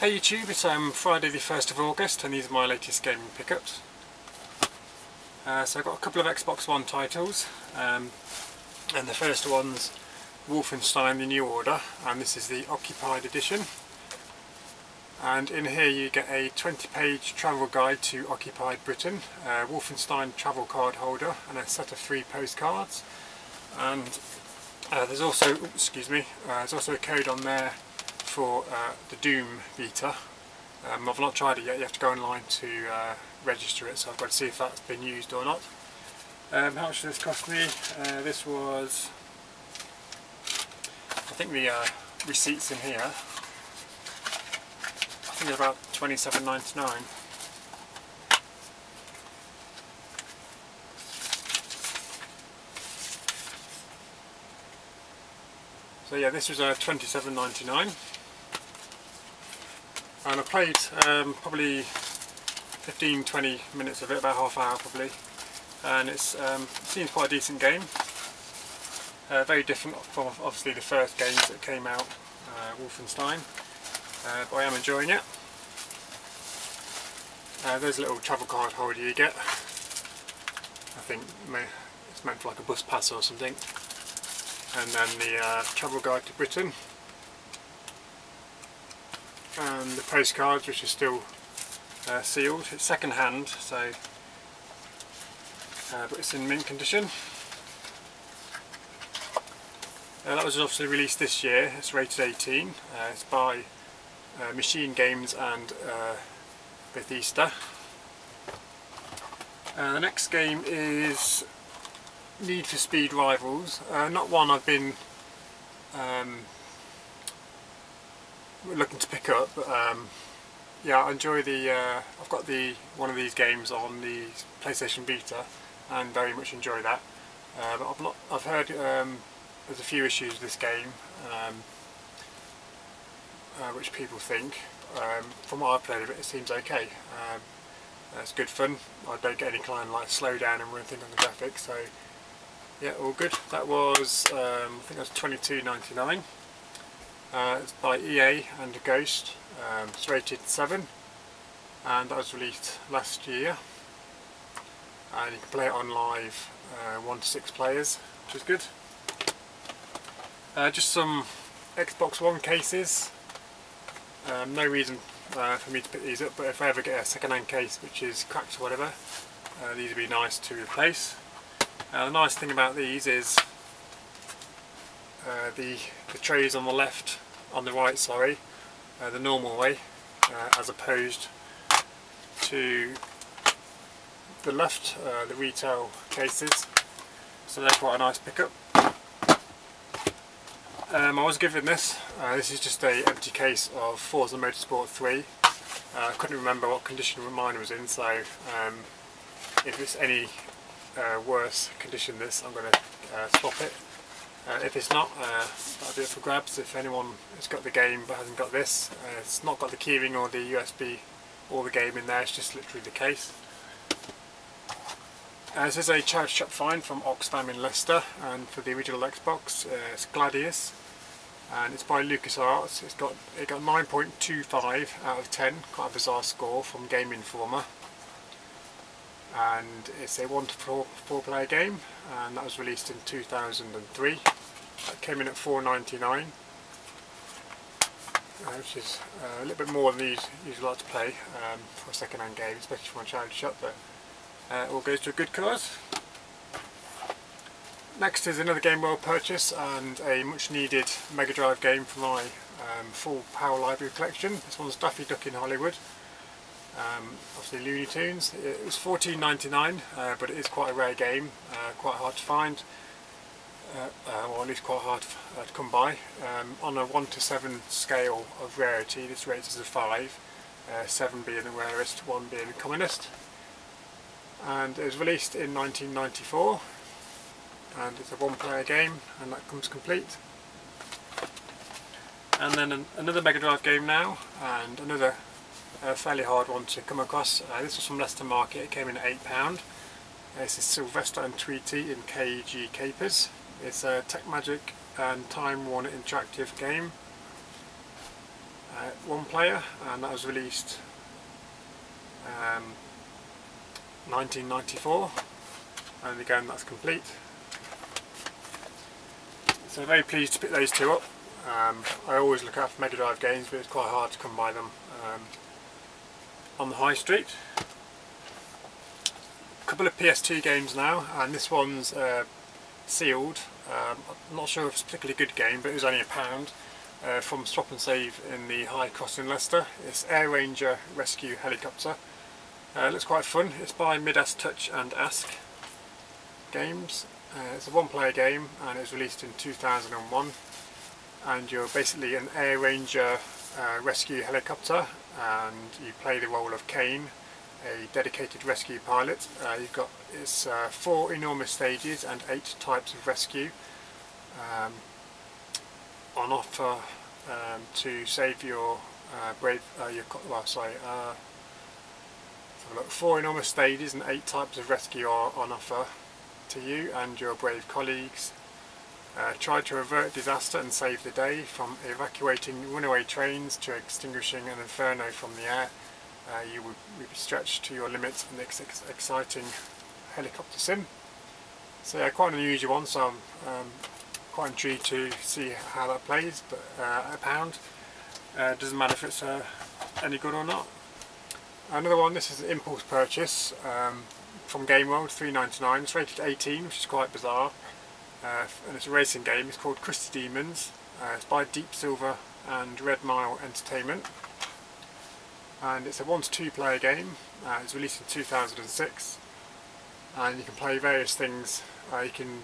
Hey YouTube, it's Friday the 1st of August and these are my latest gaming pickups. So I've got a couple of Xbox One titles, and the first one's Wolfenstein: The New Order, and this is the Occupied edition. And in here you get a 20-page travel guide to occupied Britain, a Wolfenstein travel card holder and a set of 3 postcards. And there's also, there's also a code on there for the Doom beta. I've not tried it yet. You have to go online to register it, so I've got to see if that's been used or not. How much did this cost me? This was, I think the receipts in here, I think it's about £27.99. So yeah, this was £27.99. And I played probably 15-20 minutes of it, about half an hour probably, and it seems quite a decent game. Very different from obviously the first games that came out, Wolfenstein, but I am enjoying it. There's a little travel card holder you get. I think it's meant for like a bus pass or something. And then the travel guide to Britain. And the postcards, which are still sealed. It's second hand, so but it's in mint condition. That was obviously released this year. It's rated 18. It's by Machine Games and Bethesda. The next game is Need for Speed Rivals. Not one I've been looking to pick up, but yeah, I enjoy the I've got one of these games on the PlayStation Vita and very much enjoy that, but I've heard there's a few issues with this game, which people think. From what I've played of it, it seems okay. It's good fun. I don't get any kind of like slow down and anything on the graphics, so yeah, all good. That was I think that was £22.99. It's by EA and Ghost. It's rated 7 and that was released last year, and you can play it on live, 1 to 6 players, which is good. Just some Xbox One cases. No reason for me to pick these up, but if I ever get a second-hand case which is cracked or whatever, these would be nice to replace. The nice thing about these is the trays on the left, on the right, sorry, the normal way, as opposed to the left, the retail cases. So they're quite a nice pickup. I was given this. This is just an empty case of Forza Motorsport 3. I couldn't remember what condition mine was in, so if it's any worse condition this, I'm going to swap it. If it's not, that'll do it for grabs. If anyone has got the game but hasn't got this, it's not got the keyring or the USB or the game in there, it's just literally the case. This is a charity shop find from Oxfam in Leicester, and for the original Xbox, it's Gladius, and it's by LucasArts. It got 9.25 out of 10, quite a bizarre score from Game Informer. And it's a 1 to 4 player game, and that was released in 2003. That came in at £4.99, which is a little bit more than you usually like to pay for a second hand game, especially from a charity shop, but all goes to a good cause. Next is another Game World purchase and a much needed Mega Drive game for my full Power Library collection. This one's Daffy Duck in Hollywood. Obviously Looney Tunes. It was £14.99, but it is quite a rare game, quite hard to find, or at least quite hard to come by. On a 1 to 7 scale of rarity, this rates as a 5, 7 being the rarest, 1 being the commonest. And it was released in 1994, and it's a 1-player game, and that comes complete. And then another Mega Drive game now, and another fairly hard one to come across. This was from Leicester Market. It came in at £8. This is Sylvester and Tweety in KG Capers. It's a Tech Magic and Time Warner interactive game. one player, and that was released 1994, and again that's complete. So very pleased to pick those two up. I always look out for Mega Drive games, but it's quite hard to come by them on the high street. A couple of PS2 games now, and this one's sealed. I'm not sure if it's a particularly good game, but it was only £1 from Swap and Save in the High Cross in Leicester. It's Air Ranger Rescue Helicopter. It looks quite fun. It's by Midas Touch and Ask Games. It's a one-player game, and it was released in 2001. And you're basically an Air Ranger rescue helicopter, and you play the role of Kane, a dedicated rescue pilot. You've got 4 enormous stages and 8 types of rescue on offer to save your brave. 4 enormous stages and 8 types of rescue are on offer to you and your brave colleagues. Try to avert disaster and save the day, from evacuating runaway trains to extinguishing an inferno from the air. You will be stretched to your limits in this exciting helicopter sim. So yeah, quite an unusual one, so I'm quite intrigued to see how that plays, but £1. Doesn't matter if it's any good or not. Another one, this is an impulse purchase from Game World, £3.99. It's rated 18, which is quite bizarre, and it's a racing game. It's called Crusty Demons. It's by Deep Silver and Red Mile Entertainment, and it's a 1 to 2 player game. It's released in 2006, and you can play various things. You can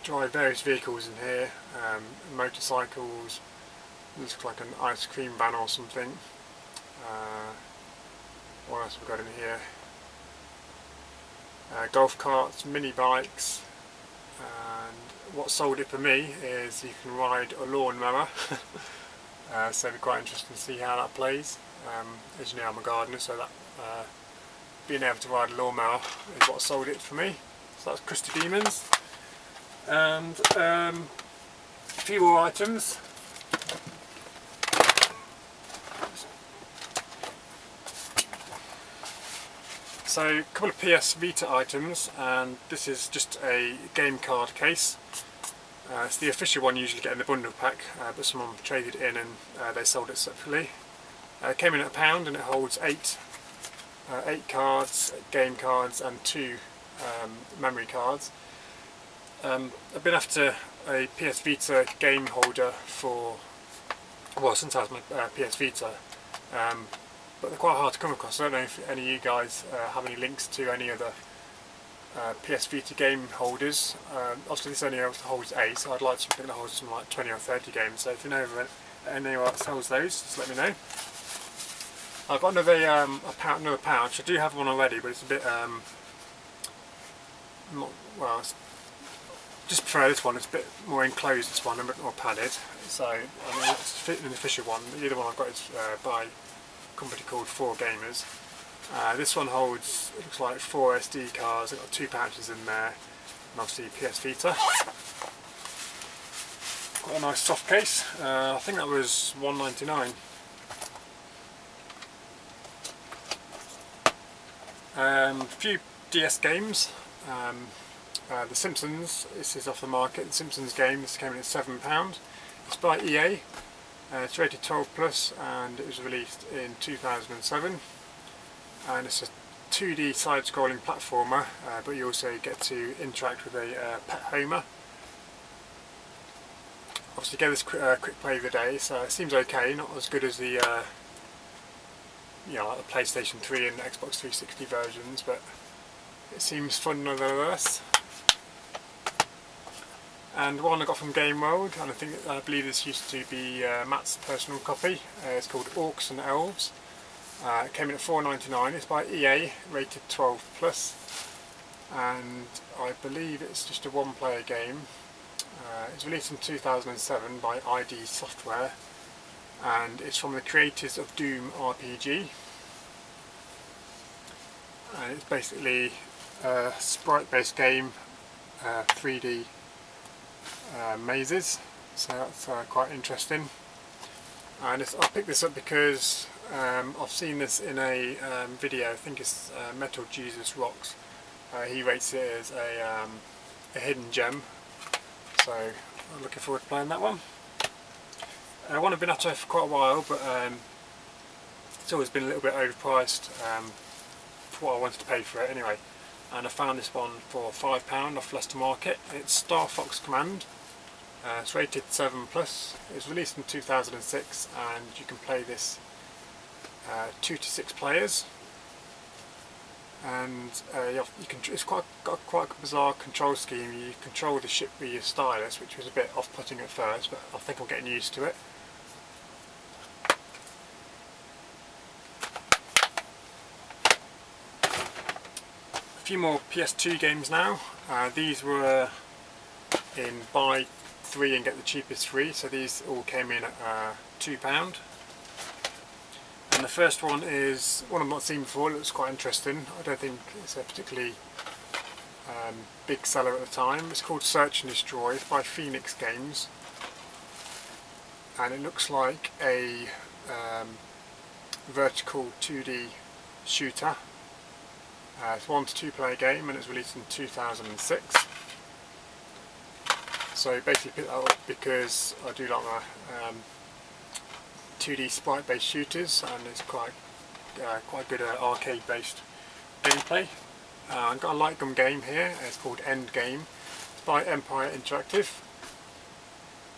drive various vehicles in here, motorcycles, looks like an ice cream van or something. What else have we got in here? Golf carts, mini bikes, and what sold it for me is you can ride a lawnmower. So it'll be quite interesting to see how that plays. As you know, I'm a gardener, so that being able to ride a lawnmower is what sold it for me. So that's Crusty Demons. And a few more items. So a couple of PS Vita items, and this is just a game card case. It's the official one you usually get in the bundle pack, but someone traded in and they sold it separately. It came in at £1, and it holds 8 cards, game cards, and 2 memory cards. I've been after a PS Vita game holder for, well, since I was my PS Vita, but they're quite hard to come across. I don't know if any of you guys have any links to any other PS Vita game holders. Obviously this only holds 8, so I'd like something that holds something like 20 or 30 games, so if you know of anyone that sells those, just let me know. I've got another pouch. I do have one already, but it's a bit just prefer this one. It's a bit more enclosed, this one, and a bit more padded. So I mean, it's an official one. The other one I've got is by a company called 4Gamers. This one holds, it looks like 4 SD cards. I've got 2 pouches in there, and obviously PS Vita. Quite a nice soft case. I think that was £1.99. A few DS games. The Simpsons, this is off the market. The Simpsons game, this came in at £7. It's by EA. It's rated 12+, and it was released in 2007. And it's a 2D side-scrolling platformer, but you also get to interact with a pet Homer. Obviously, gave this quick play of the day, so it seems okay. Not as good as the like the PlayStation 3 and Xbox 360 versions, but it seems fun nonetheless. And one I got from Game World, and I believe this used to be Matt's personal copy. It's called Orcs and Elves. It came in at £4.99. It's by EA, rated 12+, and I believe it's just a one-player game. It's released in 2007 by ID Software, and it's from the creators of Doom RPG. And it's basically a sprite-based game, 3D mazes, so that's quite interesting. And I picked this up because I've seen this in a video. I think it's Metal Jesus Rocks. He rates it as a hidden gem, so I'm looking forward to playing that one. One I've been after for quite a while, but it's always been a little bit overpriced for what I wanted to pay for it anyway. And I found this one for £5 off Leicester Market. It's Star Fox Command. It's rated 7+. It was released in 2006, and you can play this 2 to 6 players. And it's got quite a bizarre control scheme. You control the ship with your stylus, which was a bit off-putting at first, but I think I'm getting used to it. A few more PS2 games now. These were in buy 3 and get the cheapest free, so these all came in at £2. And the first one is one I've not seen before. It looks quite interesting. I don't think it's a particularly big seller at the time. It's called Search and Destroy. It's by Phoenix Games, and it looks like a vertical 2D shooter. It's a 1 to 2 player game, and it was released in 2006. So basically picked that up because I do like my 2D sprite based shooters, and it's quite good arcade based gameplay. I've got a light gun game here. It's called Endgame. It's by Empire Interactive,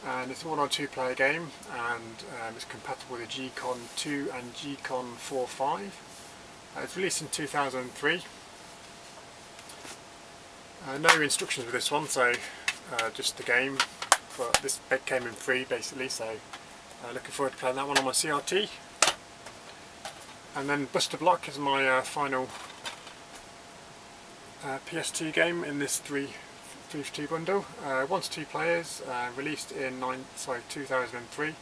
and it's a 1 or 2 player game, and it's compatible with the G-Con 2 and G-Con 4.5. It's released in 2003. No instructions with this one, so just the game, but this came in free basically, so looking forward to playing that one on my CRT. And then Buster Block is my final PS2 game in this 3 for 2 bundle. 1 to 2 players, released in 2003,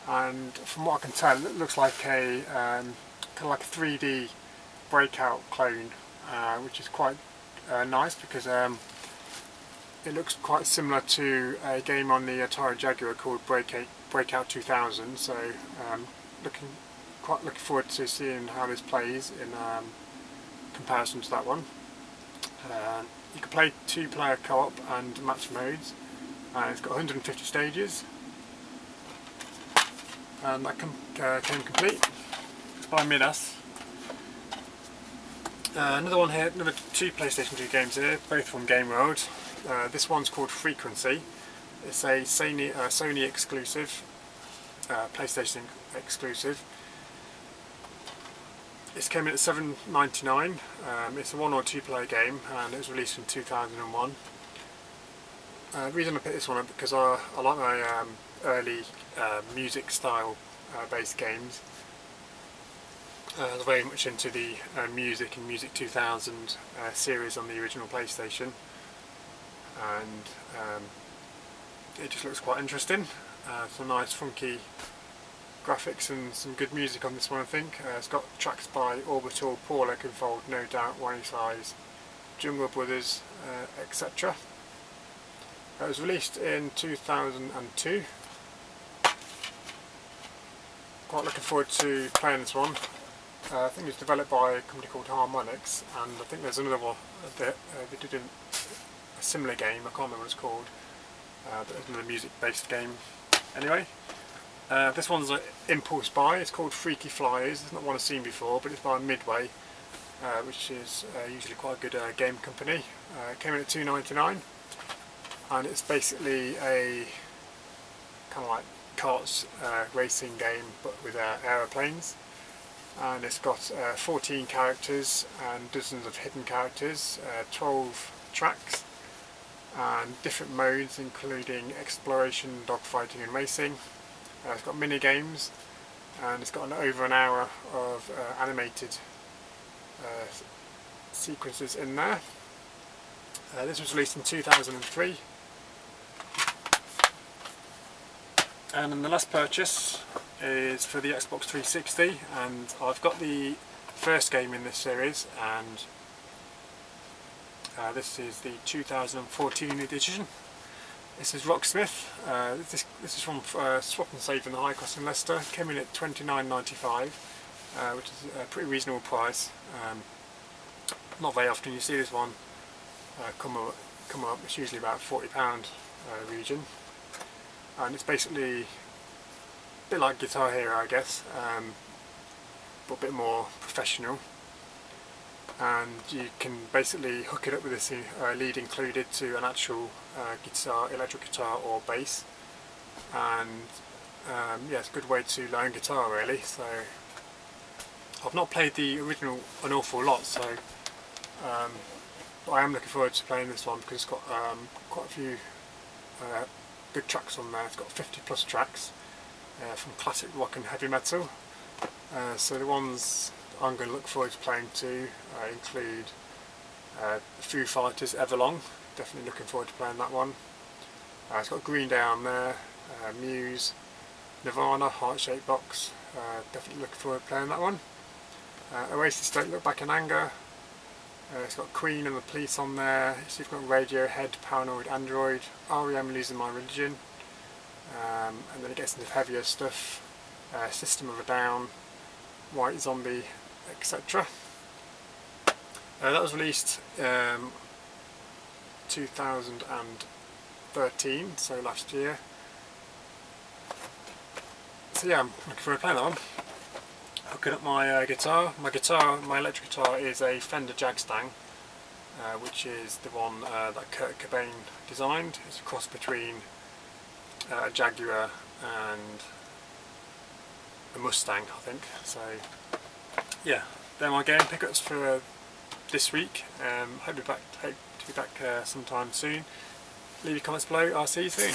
and from what I can tell it looks like a kind of like a 3D Breakout clone, which is quite nice because it looks quite similar to a game on the Atari Jaguar called Breakout 2000, so looking forward to seeing how this plays in comparison to that one. You can play 2-player co-op and match modes, and it's got 150 stages, and that came complete. It's by Midas. Another one here, another 2 PlayStation 2 games here, both from Game World. This one's called Frequency. It's a Sony exclusive, PlayStation exclusive. This came in at $7.99. It's a 1 or 2 player game, and it was released in 2001. The reason I picked this one up because I like my early music style based games. I was very much into the Music and Music 2000 series on the original PlayStation, and it just looks quite interesting. Some nice funky graphics and some good music on this one, I think. It's got tracks by Orbital, Paul Oakenfold, No Doubt, Wayne Size, Jungle Brothers, etc. It was released in 2002. Quite looking forward to playing this one. I think it's developed by a company called Harmonix, and I think there's another one that they did a similar game. I can't remember what it's called, but it's another music-based game. Anyway, this one's an impulse buy. It's called Freaky Flyers. It's not one I've seen before, but it's by Midway, which is usually quite a good game company. It came in at $2.99, and it's basically a kind of like karts racing game, but with aeroplanes. And it's got 14 characters and dozens of hidden characters, 12 tracks, and different modes including exploration, dogfighting and racing. It's got mini games, and it's got over an hour of animated sequences in there. This was released in 2003. And then the last purchase is for the Xbox 360, and I've got the first game in this series, and this is the 2014 edition. This is Rocksmith. This is from Swap and Save in the High Cross in Leicester. Came in at £29.95, which is a pretty reasonable price. Not very often you see this one come up. It's usually about £40 region, and it's basically a bit like Guitar Hero, I guess, but a bit more professional. And you can basically hook it up with this lead included to an actual guitar, electric guitar or bass, and yeah, it's a good way to learn guitar really. So I've not played the original an awful lot, so but I am looking forward to playing this one because it's got quite a few good tracks on there. It's got 50 plus tracks from classic rock and heavy metal. So the ones I'm going to look forward to playing to include Foo Fighters Everlong, definitely looking forward to playing that one. It's got Green Day on there, Muse, Nirvana, Heart Shaped Box, definitely looking forward to playing that one. Oasis Don't Look Back in Anger, it's got Queen and the Police on there, so you've got Radiohead, Paranoid Android, R.E.M. Losing My Religion, and then it gets into heavier stuff, System of a Down, White Zombie, etc. That was released 2013, so last year. So yeah, I'm looking forward to playing that one. Hooking up my guitar. My electric guitar is a Fender Jagstang, which is the one that Kurt Cobain designed. It's a cross between a Jaguar and a Mustang, I think. So yeah, they're my game pickups for this week. Hope to be back sometime soon. Leave your comments below. I'll see you soon.